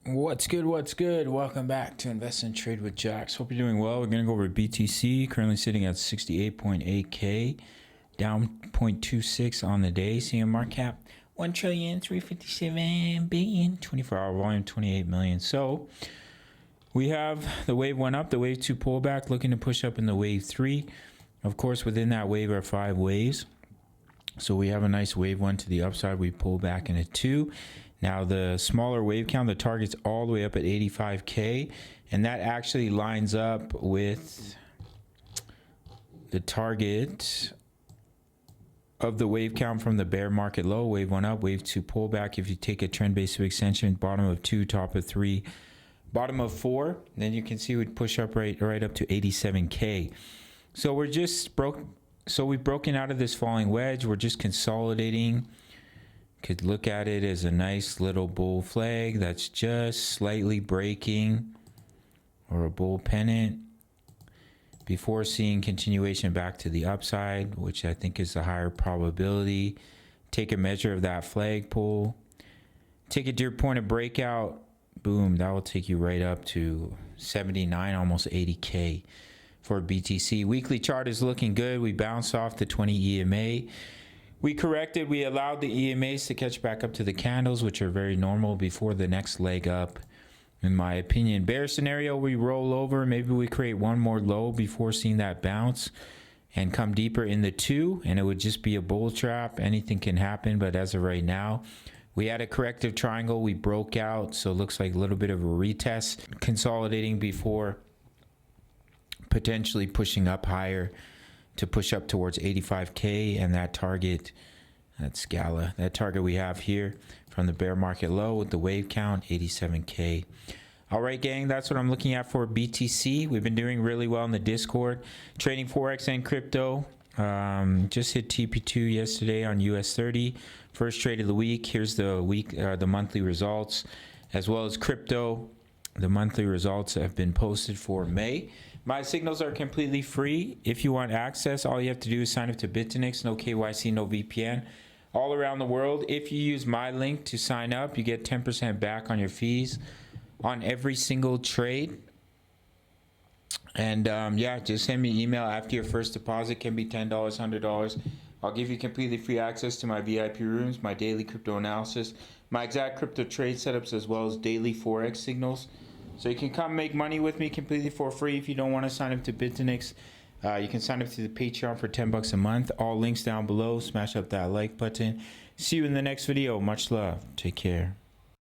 What's good? What's good? Welcome back to Invest and Trade with Jax. Hope you're doing well. We're going to go over BTC, currently sitting at 68.8K, down 0.26 on the day. Seeing a market cap 1,357,000,000,000, 24-hour volume 28 million. So we have the wave 1 up, the wave 2 pullback, looking to push up in the wave 3. Of course, within that wave are 5 waves. So we have a nice wave 1 to the upside. We pull back in a 2. Now the smaller wave count, the target's all the way up at 85K, and that actually lines up with the target of the wave count from the bear market low. Wave 1 up, wave 2 pullback. If you take a trend-based extension, bottom of 2, top of 3, bottom of 4, then you can see we'd push up right up to 87K. So we're just we've broken out of this falling wedge. We're just consolidating. Could look at it as a nice little bull flag that's just slightly breaking, or a bull pennant, before seeing continuation back to the upside, which I think is the higher probability. Take a measure of that flag pull, take it to your point of breakout, boom, that will take you right up to 79, almost 80K for BTC. Weekly chart is looking good. We bounced off the 20 EMA. We corrected, we allowed the EMAs to catch back up to the candles, which are very normal before the next leg up, in my opinion. Bear scenario, we roll over, maybe we create one more low before seeing that bounce and come deeper in the 2, and it would just be a bull trap. Anything can happen, but as of right now, we had a corrective triangle, we broke out, so it looks like a little bit of a retest, consolidating before potentially pushing up higher to push up towards 85K, and that target, that Scala, that target we have here from the bear market low with the wave count, 87K. All right, gang, that's what I'm looking at for BTC. We've been doing really well in the Discord, trading Forex and crypto. Just hit TP2 yesterday on US30. First trade of the week. Here's the monthly results, as well as crypto. The monthly results have been posted for May. My signals are completely free. If you want access, all you have to do is sign up to BITUNIX, no KYC, no VPN, all around the world. If you use my link to sign up, you get 10% back on your fees on every single trade. And yeah, just send me an email after your first deposit. Can be $10, $100. I'll give you completely free access to my VIP rooms, my daily crypto analysis, my exact crypto trade setups, as well as daily Forex signals. So you can come make money with me completely for free. If you don't want to sign up to BITUNIX, you can sign up to the Patreon for $10 a month. All links down below. Smash up that like button. See you in the next video. Much love. Take care.